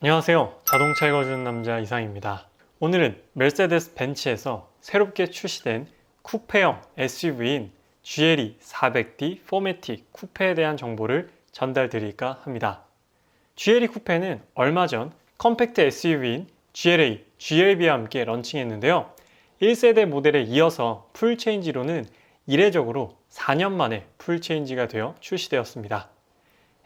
안녕하세요. 자동차 읽어주는 남자 이상입니다. 오늘은 메르세데스 벤츠에서 새롭게 출시된 쿠페형 SUV인 GLE 400D 4매틱 쿠페에 대한 정보를 전달드릴까 합니다. GLE 쿠페는 얼마 전 컴팩트 SUV인 GLA, GLB와 함께 런칭했는데요. 1세대 모델에 이어서 풀체인지로는 이례적으로 4년 만에 풀체인지가 되어 출시되었습니다.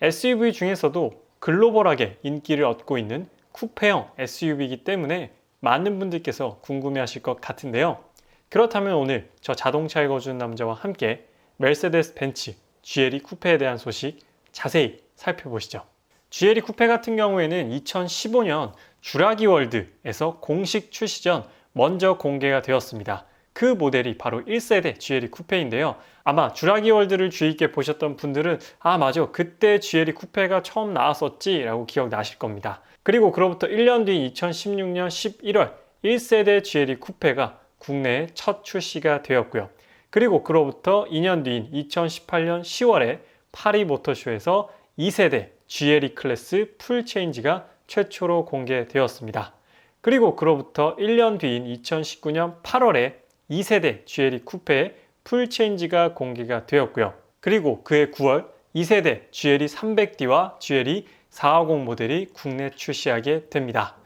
SUV 중에서도 글로벌하게 인기를 얻고 있는 쿠페형 SUV이기 때문에 많은 분들께서 궁금해하실 것 같은데요. 그렇다면 오늘 저 자동차 읽어주는 남자와 함께 메르세데스 벤츠 GLE 쿠페에 대한 소식 자세히 살펴보시죠. GLE 쿠페 같은 경우에는 2015년 주라기 월드에서 공식 출시 전 먼저 공개가 되었습니다. 그 모델이 바로 1세대 GLE 쿠페인데요. 아마 주라기 월드를 주의 깊게 보셨던 분들은 맞아, 그때 GLE 쿠페가 처음 나왔었지 라고 기억나실 겁니다. 그리고 그로부터 1년 뒤인 2016년 11월 1세대 GLE 쿠페가 국내에 첫 출시가 되었고요. 그리고 그로부터 2년 뒤인 2018년 10월에 파리 모터쇼에서 2세대 GLE 클래스 풀 체인지가 최초로 공개되었습니다. 그리고 그로부터 1년 뒤인 2019년 8월에 2세대 GLE 쿠페의 풀 체인지가 공개가 되었고요. 그리고 그해 9월 2세대 GLE 300D와 GLE 450 모델이 국내 출시하게 됩니다.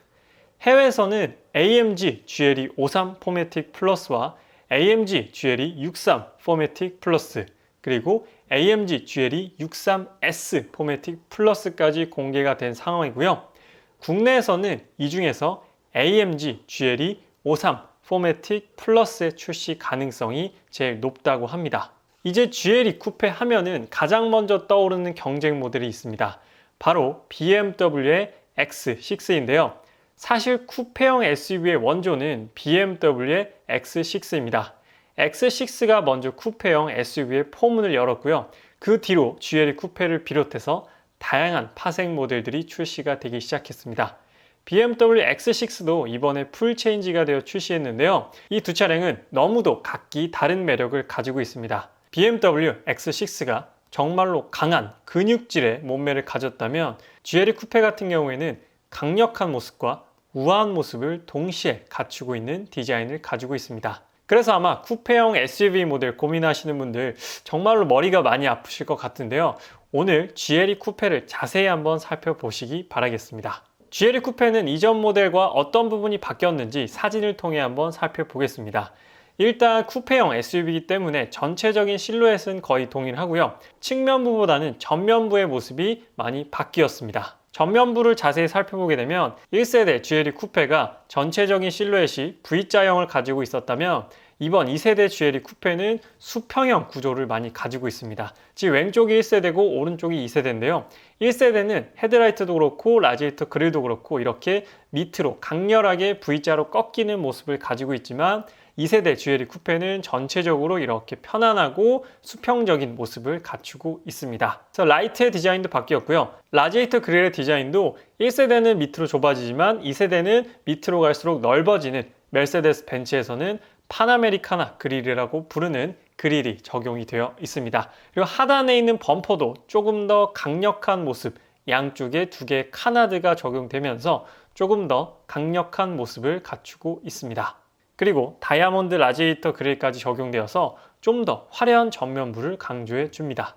해외에서는 AMG GLE 53 4매틱 플러스와 AMG GLE 63 4매틱 플러스 그리고 AMG GLE 63S 4매틱 플러스까지 공개가 된 상황이고요. 국내에서는 이 중에서 AMG GLE 53 4매틱 플러스의 출시 가능성이 제일 높다고 합니다. 이제 GLE 쿠페 하면은 가장 먼저 떠오르는 경쟁 모델이 있습니다. 바로 BMW의 X6인데요. 사실 쿠페형 SUV의 원조는 BMW의 X6입니다. X6가 먼저 쿠페형 SUV의 포문을 열었고요. 그 뒤로 GLE 쿠페를 비롯해서 다양한 파생 모델들이 출시가 되기 시작했습니다. BMW X6도 이번에 풀 체인지가 되어 출시했는데요. 이 두 차량은 너무도 각기 다른 매력을 가지고 있습니다. BMW X6가 정말로 강한 근육질의 몸매를 가졌다면 GLE 쿠페 같은 경우에는 강력한 모습과 우아한 모습을 동시에 갖추고 있는 디자인을 가지고 있습니다. 그래서 아마 쿠페형 SUV 모델 고민하시는 분들 정말로 머리가 많이 아프실 것 같은데요. 오늘 GLE 쿠페를 자세히 한번 살펴보시기 바라겠습니다. GLE 쿠페는 이전 모델과 어떤 부분이 바뀌었는지 사진을 통해 한번 살펴보겠습니다. 일단 쿠페형 SUV이기 때문에 전체적인 실루엣은 거의 동일하고요. 측면부보다는 전면부의 모습이 많이 바뀌었습니다. 전면부를 자세히 살펴보게 되면 1세대 GLE 쿠페가 전체적인 실루엣이 V자형을 가지고 있었다면 이번 2세대 GLE 쿠페는 수평형 구조를 많이 가지고 있습니다. 즉 왼쪽이 1세대고 오른쪽이 2세대인데요. 1세대는 헤드라이트도 그렇고 라지에이터 그릴도 그렇고 이렇게 밑으로 강렬하게 V자로 꺾이는 모습을 가지고 있지만 2세대 GLE 쿠페는 전체적으로 이렇게 편안하고 수평적인 모습을 갖추고 있습니다. 그래서 라이트의 디자인도 바뀌었고요. 라지에이터 그릴의 디자인도 1세대는 밑으로 좁아지지만 2세대는 밑으로 갈수록 넓어지는 메르세데스 벤츠에서는 파나메리카나 그릴이라고 부르는 그릴이 적용이 되어 있습니다. 그리고 하단에 있는 범퍼도 조금 더 강력한 모습, 양쪽에 두 개의 카나드가 적용되면서 조금 더 강력한 모습을 갖추고 있습니다. 그리고 다이아몬드 라지에이터 그릴까지 적용되어서 좀 더 화려한 전면부를 강조해 줍니다.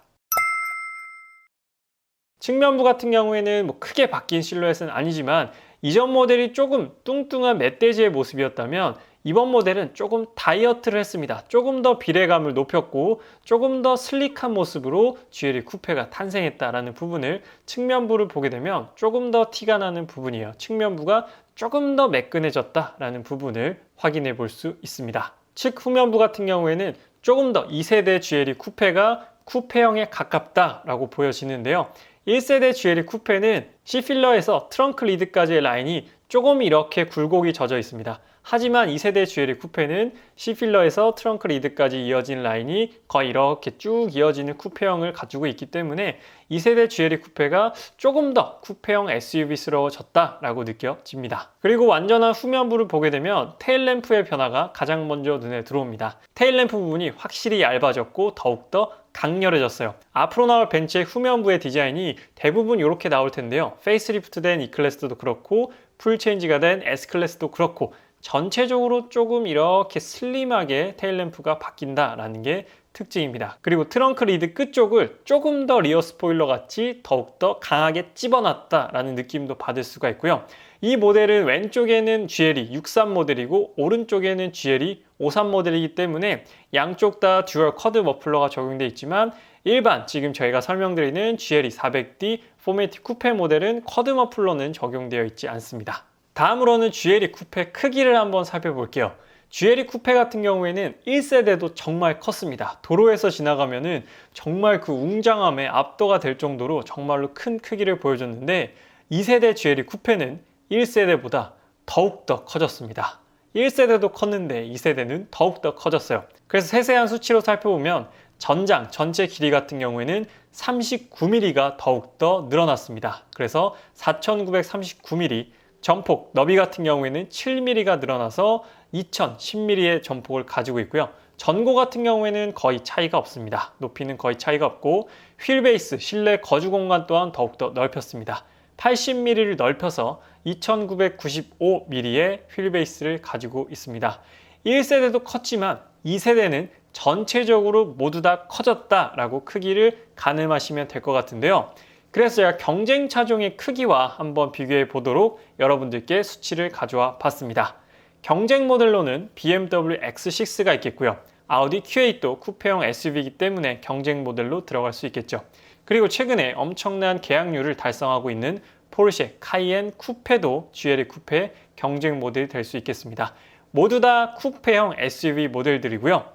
측면부 같은 경우에는 크게 바뀐 실루엣은 아니지만 이전 모델이 조금 뚱뚱한 멧돼지의 모습이었다면 이번 모델은 조금 다이어트를 했습니다. 조금 더 비례감을 높였고 조금 더 슬릭한 모습으로 GLE 쿠페가 탄생했다라는 부분을 측면부를 보게 되면 조금 더 티가 나는 부분이에요. 측면부가 조금 더 매끈해졌다라는 부분을 확인해 볼 수 있습니다. 측 후면부 같은 경우에는 조금 더 2세대 GLE 쿠페가 쿠페형에 가깝다라고 보여지는데요. 1세대 GLE 쿠페는 C필러에서 트렁크 리드까지의 라인이 조금 이렇게 굴곡이 젖어 있습니다. 하지만 2세대 GLE 쿠페는 C필러에서 트렁크 리드까지 이어진 라인이 거의 이렇게 쭉 이어지는 쿠페형을 가지고 있기 때문에 2세대 GLE 쿠페가 조금 더 쿠페형 SUV스러워졌다라고 느껴집니다. 그리고 완전한 후면부를 보게 되면 테일램프의 변화가 가장 먼저 눈에 들어옵니다. 테일램프 부분이 확실히 얇아졌고 더욱더 강렬해졌어요. 앞으로 나올 벤츠의 후면부의 디자인이 대부분 이렇게 나올 텐데요. 페이스리프트된 E클래스도 그렇고 풀체인지가 된 S클래스도 그렇고 전체적으로 조금 이렇게 슬림하게 테일램프가 바뀐다라는 게 특징입니다. 그리고 트렁크 리드 끝쪽을 조금 더 리어 스포일러 같이 더욱더 강하게 집어놨다라는 느낌도 받을 수가 있고요. 이 모델은 왼쪽에는 GLE 63 모델이고 오른쪽에는 GLE 53 모델이기 때문에 양쪽 다 듀얼 쿼드 머플러가 적용되어 있지만 일반 지금 저희가 설명드리는 GLE 400D 포매틱 쿠페 모델은 쿼드 머플러는 적용되어 있지 않습니다. 다음으로는 GLE 쿠페 크기를 한번 살펴볼게요. GLE 쿠페 같은 경우에는 1세대도 정말 컸습니다. 도로에서 지나가면은 정말 그 웅장함에 압도가 될 정도로 정말로 큰 크기를 보여줬는데 2세대 GLE 쿠페는 1세대보다 더욱더 커졌습니다. 1세대도 컸는데 2세대는 더욱더 커졌어요. 그래서 세세한 수치로 살펴보면 전장 전체 길이 같은 경우에는 39mm가 더욱더 늘어났습니다. 그래서 4939mm, 전폭, 너비 같은 경우에는 7mm가 늘어나서 2010mm의 전폭을 가지고 있고요. 전고 같은 경우에는 거의 차이가 없습니다. 높이는 거의 차이가 없고 휠베이스, 실내 거주 공간 또한 더욱더 넓혔습니다. 80mm를 넓혀서 2995mm의 휠베이스를 가지고 있습니다. 1세대도 컸지만 2세대는 전체적으로 모두 다 커졌다라고 크기를 가늠하시면 될 것 같은데요. 그래서 제가 경쟁 차종의 크기와 한번 비교해 보도록 여러분들께 수치를 가져와 봤습니다. 경쟁 모델로는 BMW X6가 있겠고요. 아우디 Q8도 쿠페형 SUV이기 때문에 경쟁 모델로 들어갈 수 있겠죠. 그리고 최근에 엄청난 계약률을 달성하고 있는 포르쉐 카이엔 쿠페도 GLE 쿠페 경쟁 모델이 될 수 있겠습니다. 모두 다 쿠페형 SUV 모델들이고요.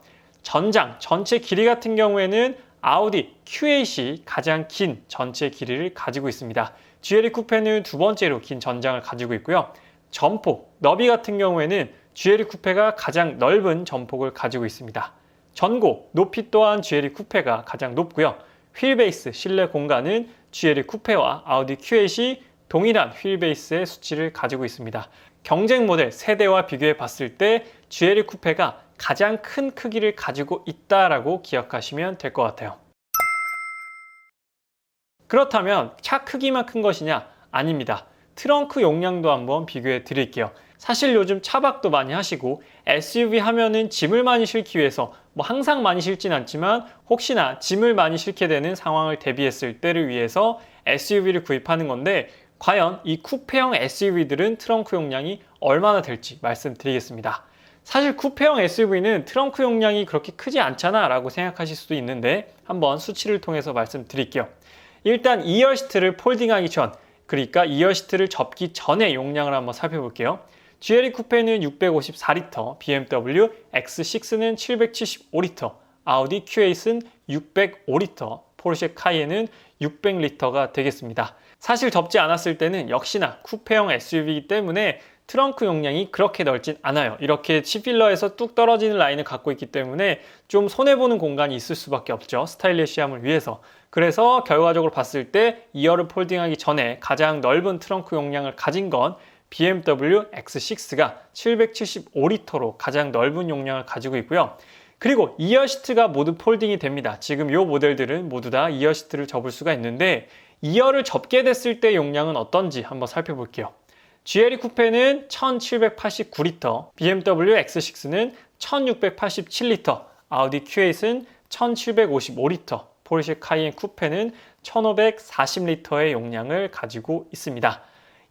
전장, 전체 길이 같은 경우에는 아우디 Q8이 가장 긴 전체 길이를 가지고 있습니다. GLE 쿠페는 두 번째로 긴 전장을 가지고 있고요. 전폭, 너비 같은 경우에는 GLE 쿠페가 가장 넓은 전폭을 가지고 있습니다. 전고, 높이 또한 GLE 쿠페가 가장 높고요. 휠베이스, 실내 공간은 GLE 쿠페와 아우디 Q8이 동일한 휠베이스의 수치를 가지고 있습니다. 경쟁 모델 세대와 비교해 봤을 때 GLE 쿠페가 가장 큰 크기를 가지고 있다라고 기억하시면 될 것 같아요. 그렇다면 차 크기만 큰 것이냐? 아닙니다. 트렁크 용량도 한번 비교해 드릴게요. 사실 요즘 차박도 많이 하시고 SUV 하면은 짐을 많이 싣기 위해서 항상 많이 싣진 않지만 혹시나 짐을 많이 싣게 되는 상황을 대비했을 때를 위해서 SUV를 구입하는 건데 과연 이 쿠페형 SUV들은 트렁크 용량이 얼마나 될지 말씀드리겠습니다. 사실 쿠페형 SUV는 트렁크 용량이 그렇게 크지 않잖아 라고 생각하실 수도 있는데 한번 수치를 통해서 말씀드릴게요. 일단 2열 시트를 폴딩하기 전, 그러니까 2열 시트를 접기 전의 용량을 한번 살펴볼게요. GLE 쿠페는 654리터, BMW X6는 775리터, 아우디 Q8은 605리터, 포르쉐 카이엔은 600리터가 되겠습니다. 사실 접지 않았을 때는 역시나 쿠페형 SUV이기 때문에 트렁크 용량이 그렇게 넓진 않아요. 이렇게 C필러에서 뚝 떨어지는 라인을 갖고 있기 때문에 좀 손해보는 공간이 있을 수밖에 없죠. 스타일리시함을 위해서. 그래서 결과적으로 봤을 때 2열을 폴딩하기 전에 가장 넓은 트렁크 용량을 가진 건 BMW X6가 775리터로 가장 넓은 용량을 가지고 있고요. 그리고 2열 시트가 모두 폴딩이 됩니다. 지금 이 모델들은 모두 다 2열 시트를 접을 수가 있는데 2열을 접게 됐을 때 용량은 어떤지 한번 살펴볼게요. GLE 쿠페는 1789리터, BMW X6는 1687리터, 아우디 Q8은 1755리터, 포르쉐 카이엔 쿠페는 1540리터의 용량을 가지고 있습니다.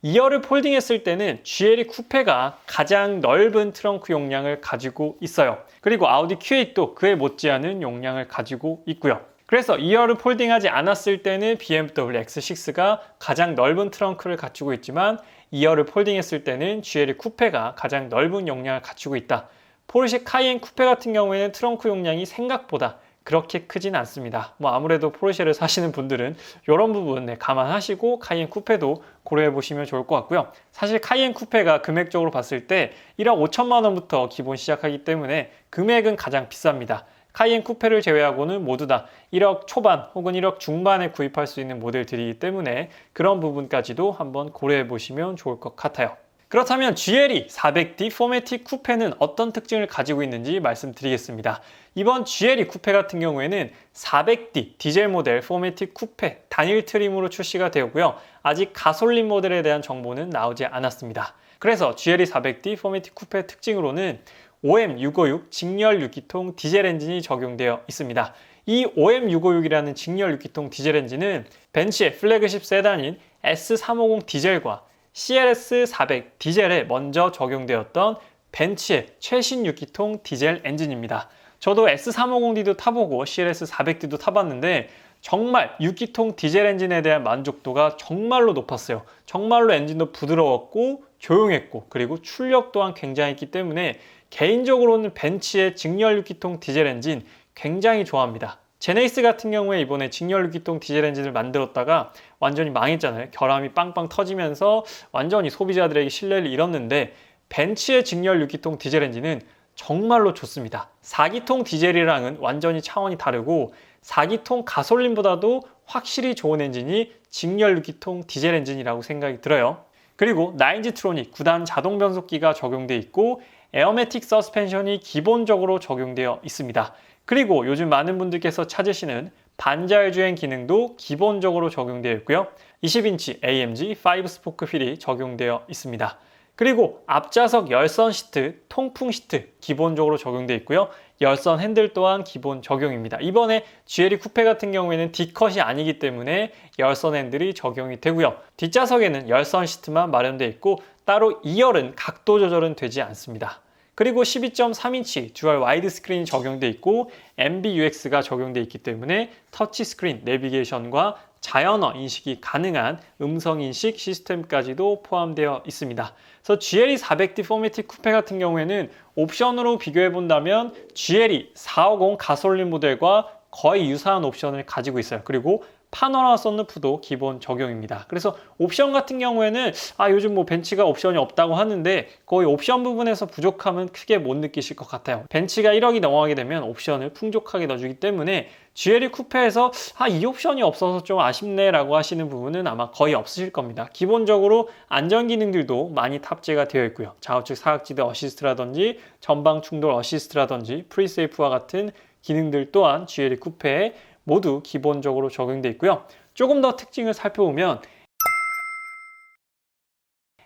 2열을 폴딩했을 때는 GLE 쿠페가 가장 넓은 트렁크 용량을 가지고 있어요. 그리고 아우디 Q8도 그에 못지않은 용량을 가지고 있고요. 그래서 2열을 폴딩하지 않았을 때는 BMW X6가 가장 넓은 트렁크를 갖추고 있지만 2열을 폴딩했을 때는 GLE 쿠페가 가장 넓은 용량을 갖추고 있다. 포르쉐 카이엔 쿠페 같은 경우에는 트렁크 용량이 생각보다 그렇게 크진 않습니다. 아무래도 포르쉐를 사시는 분들은 이런 부분 감안하시고 카이엔 쿠페도 고려해 보시면 좋을 것 같고요. 사실 카이엔 쿠페가 금액적으로 봤을 때 1억 5천만 원부터 기본 시작하기 때문에 금액은 가장 비쌉니다. 카이엔 쿠페를 제외하고는 모두 다 1억 초반 혹은 1억 중반에 구입할 수 있는 모델들이기 때문에 그런 부분까지도 한번 고려해 보시면 좋을 것 같아요. 그렇다면 GLE 400D 포매틱 쿠페는 어떤 특징을 가지고 있는지 말씀드리겠습니다. 이번 GLE 쿠페 같은 경우에는 400D 디젤 모델 포매틱 쿠페 단일 트림으로 출시가 되었고요. 아직 가솔린 모델에 대한 정보는 나오지 않았습니다. 그래서 GLE 400D 포매틱 쿠페 특징으로는 OM656 직렬 6기통 디젤 엔진이 적용되어 있습니다. 이 OM656이라는 직렬 6기통 디젤 엔진은 벤츠의 플래그십 세단인 S350 디젤과 CLS400 디젤에 먼저 적용되었던 벤츠의 최신 6기통 디젤 엔진입니다. 저도 S350D도 타보고 CLS400D도 타봤는데 정말 6기통 디젤 엔진에 대한 만족도가 정말로 높았어요. 정말로 엔진도 부드러웠고 조용했고 그리고 출력 또한 굉장했기 때문에 개인적으로는 벤츠의 직렬 6기통 디젤 엔진 굉장히 좋아합니다. 제네시스 같은 경우에 이번에 직렬 6기통 디젤 엔진을 만들었다가 완전히 망했잖아요. 결함이 빵빵 터지면서 완전히 소비자들에게 신뢰를 잃었는데 벤츠의 직렬 6기통 디젤 엔진은 정말로 좋습니다. 4기통 디젤이랑은 완전히 차원이 다르고 4기통 가솔린보다도 확실히 좋은 엔진이 직렬 6기통 디젤 엔진이라고 생각이 들어요. 그리고 9G트로닉 9단 자동 변속기가 적용되어 있고 에어매틱 서스펜션이 기본적으로 적용되어 있습니다. 그리고 요즘 많은 분들께서 찾으시는 반자율 주행 기능도 기본적으로 적용되어 있고요. 20인치 AMG 5 스포크 휠이 적용되어 있습니다. 그리고 앞좌석 열선 시트, 통풍 시트 기본적으로 적용되어 있고요. 열선 핸들 또한 기본 적용입니다. 이번에 GLE 쿠페 같은 경우에는 D컷이 아니기 때문에 열선 핸들이 적용이 되고요. 뒷좌석에는 열선 시트만 마련되어 있고 따로 2열은 각도 조절은 되지 않습니다. 그리고 12.3인치 듀얼 와이드 스크린이 적용되어 있고 MBUX가 적용되어 있기 때문에 터치 스크린 내비게이션과 자연어 인식이 가능한 음성 인식 시스템까지도 포함되어 있습니다. 그래서 GLE 400D 포매틱 쿠페 같은 경우에는 옵션으로 비교해 본다면 GLE 450 가솔린 모델과 거의 유사한 옵션을 가지고 있어요. 그리고 파노라마 썬루프도 기본 적용입니다. 그래서 옵션 같은 경우에는 요즘 벤츠가 옵션이 없다고 하는데 거의 옵션 부분에서 부족함은 크게 못 느끼실 것 같아요. 벤츠가 1억이 넘어가게 되면 옵션을 풍족하게 넣어주기 때문에 GLE 쿠페에서 이 옵션이 없어서 좀 아쉽네 라고 하시는 부분은 아마 거의 없으실 겁니다. 기본적으로 안전 기능들도 많이 탑재가 되어 있고요. 좌우측 사각지대 어시스트라든지 전방 충돌 어시스트라든지 프리세이프와 같은 기능들 또한 GLE 쿠페에 모두 기본적으로 적용되어 있고요. 조금 더 특징을 살펴보면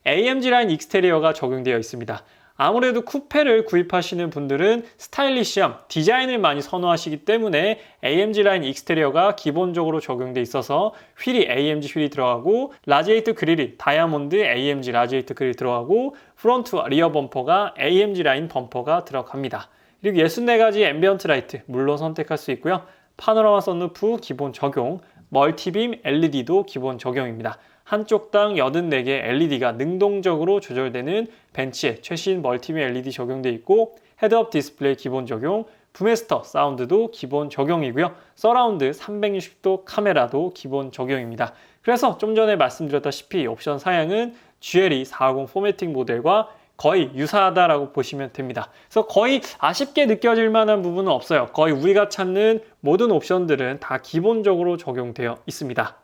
AMG 라인 익스테리어가 적용되어 있습니다. 아무래도 쿠페를 구입하시는 분들은 스타일리시함, 디자인을 많이 선호하시기 때문에 AMG 라인 익스테리어가 기본적으로 적용되어 있어서 휠이 AMG 휠이 들어가고 라지에이터 그릴이 다이아몬드 AMG 라지에이터 그릴이 들어가고 프론트와 리어 범퍼가 AMG 라인 범퍼가 들어갑니다. 그리고 64가지 앰비언트 라이트 물론 선택할 수 있고요. 파노라마 썬루프 기본 적용, 멀티빔 LED도 기본 적용입니다. 한쪽당 84개 LED가 능동적으로 조절되는 벤츠의 최신 멀티빔 LED 적용되어 있고 헤드업 디스플레이 기본 적용, 부메스터 사운드도 기본 적용이고요. 서라운드 360도 카메라도 기본 적용입니다. 그래서 좀 전에 말씀드렸다시피 옵션 사양은 GLE 450 포매틱 모델과 거의 유사하다라고 보시면 됩니다. 그래서 거의 아쉽게 느껴질 만한 부분은 없어요. 거의 우리가 찾는 모든 옵션들은 다 기본적으로 적용되어 있습니다.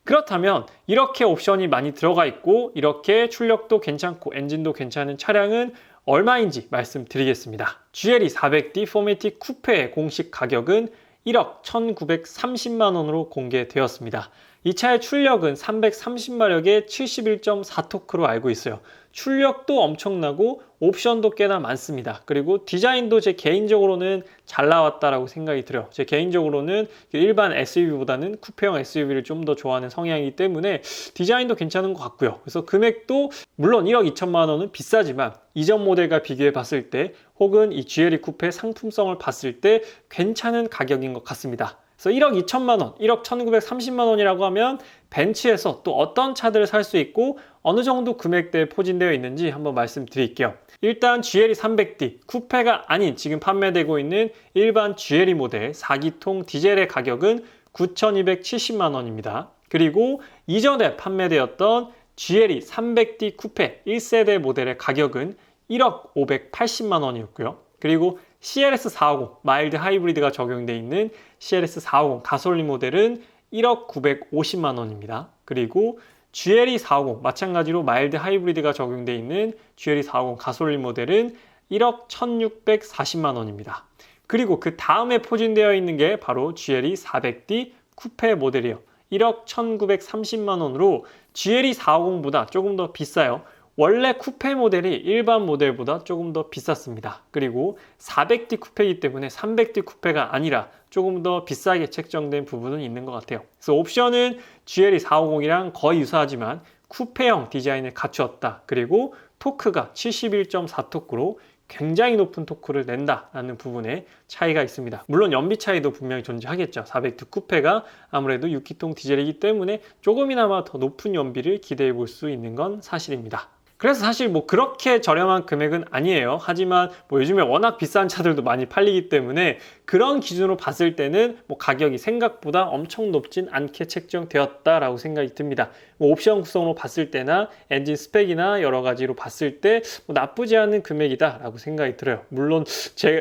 그렇다면 이렇게 옵션이 많이 들어가 있고 이렇게 출력도 괜찮고 엔진도 괜찮은 차량은 얼마인지 말씀드리겠습니다. GLE 400D 포매틱 쿠페의 공식 가격은 1억 1930만 원으로 공개되었습니다. 이 차의 출력은 330마력의 71.4토크로 알고 있어요. 출력도 엄청나고 옵션도 꽤나 많습니다. 그리고 디자인도 제 개인적으로는 잘 나왔다라고 생각이 들어요. 제 개인적으로는 일반 SUV보다는 쿠페형 SUV를 좀 더 좋아하는 성향이기 때문에 디자인도 괜찮은 것 같고요. 그래서 금액도 물론 1억 2천만 원은 비싸지만 이전 모델과 비교해 봤을 때 혹은 이 GLE 쿠페 상품성을 봤을 때 괜찮은 가격인 것 같습니다. 그래서 1억 2천만 원, 1억 1930만 원이라고 하면 벤츠에서 또 어떤 차들을 살 수 있고 어느 정도 금액대에 포진되어 있는지 한번 말씀드릴게요. 일단 GLE 300D 쿠페가 아닌 지금 판매되고 있는 일반 GLE 모델 4기통 디젤의 가격은 9,270만 원입니다. 그리고 이전에 판매되었던 GLE 300D 쿠페 1세대 모델의 가격은 1억 580만 원이었고요. 그리고 CLS 450 마일드 하이브리드가 적용되어 있는 CLS 450 가솔린 모델은 1억 950만 원입니다. 그리고 GLE 450 마찬가지로 마일드 하이브리드가 적용되어 있는 GLE 450 가솔린 모델은 1억 1640만 원입니다. 그리고 그 다음에 포진되어 있는 게 바로 GLE 400D 쿠페 모델이에요. 1억 1930만 원으로 GLE 450보다 조금 더 비싸요. 원래 쿠페 모델이 일반 모델보다 조금 더 비쌌습니다. 그리고 400D 쿠페이기 때문에 300D 쿠페가 아니라 조금 더 비싸게 책정된 부분은 있는 것 같아요. 그래서 옵션은 GLE 450이랑 거의 유사하지만 쿠페형 디자인을 갖추었다. 그리고 토크가 71.4토크로 굉장히 높은 토크를 낸다라는 부분에 차이가 있습니다. 물론 연비 차이도 분명히 존재하겠죠. 400D 쿠페가 아무래도 6기통 디젤이기 때문에 조금이나마 더 높은 연비를 기대해 볼 수 있는 건 사실입니다. 그래서 사실 뭐 그렇게 저렴한 금액은 아니에요. 하지만 뭐 요즘에 워낙 비싼 차들도 많이 팔리기 때문에 그런 기준으로 봤을 때는 뭐 가격이 생각보다 엄청 높진 않게 책정되었다라고 생각이 듭니다. 뭐 옵션 구성으로 봤을 때나 엔진 스펙이나 여러 가지로 봤을 때 뭐 나쁘지 않은 금액이다라고 생각이 들어요. 물론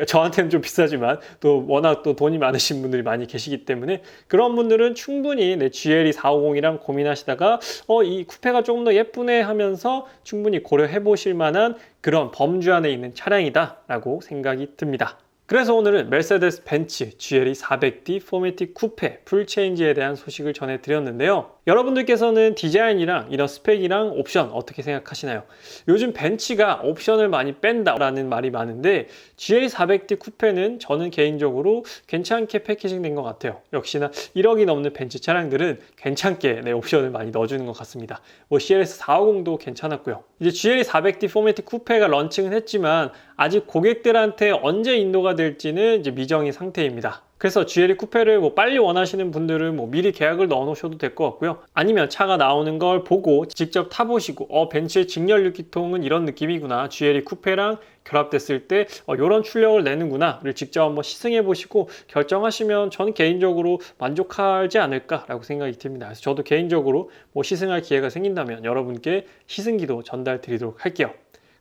저한테는 좀 비싸지만 또 워낙 또 돈이 많으신 분들이 많이 계시기 때문에 그런 분들은 충분히 내 GLE 450이랑 고민하시다가 이 쿠페가 조금 더 예쁘네 하면서 충분히 고려해 보실 만한 그런 범주 안에 있는 차량이다 라고 생각이 듭니다. 그래서 오늘은 메르세데스 벤츠 GLE 400D 포매틱 쿠페 풀체인지에 대한 소식을 전해드렸는데요. 여러분들께서는 디자인이랑 이런 스펙이랑 옵션 어떻게 생각하시나요? 요즘 벤츠가 옵션을 많이 뺀다라는 말이 많은데 GLE 400D 쿠페는 저는 개인적으로 괜찮게 패키징 된 것 같아요. 역시나 1억이 넘는 벤츠 차량들은 괜찮게 옵션을 많이 넣어주는 것 같습니다. 뭐 CLS 450도 괜찮았고요. 이제 GLE 400D 포매틱 쿠페가 런칭은 했지만 아직 고객들한테 언제 인도가 될지는 이제 미정인 상태입니다. 그래서 GLE 쿠페를 뭐 빨리 원하시는 분들은 뭐 미리 계약을 넣어 놓으셔도 될 것 같고요. 아니면 차가 나오는 걸 보고 직접 타보시고 벤츠의 직렬 6기통은 이런 느낌이구나. GLE 쿠페랑 결합됐을 때 이런 출력을 내는구나를 직접 한번 시승해 보시고 결정하시면 저는 개인적으로 만족하지 않을까라고 생각이 듭니다. 그래서 저도 개인적으로 뭐 시승할 기회가 생긴다면 여러분께 시승기도 전달 드리도록 할게요.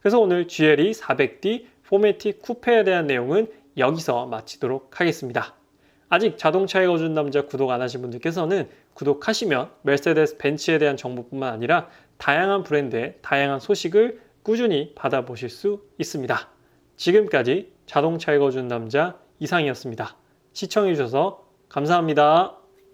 그래서 오늘 GLE 400D 포매틱 쿠페에 대한 내용은 여기서 마치도록 하겠습니다. 아직 자동차에 거주는 남자 구독 안 하신 분들께서는 구독하시면 메르세데스 벤츠에 대한 정보뿐만 아니라 다양한 브랜드의 다양한 소식을 꾸준히 받아보실 수 있습니다. 지금까지 자동차에 거주는 남자 이상이었습니다. 시청해주셔서 감사합니다.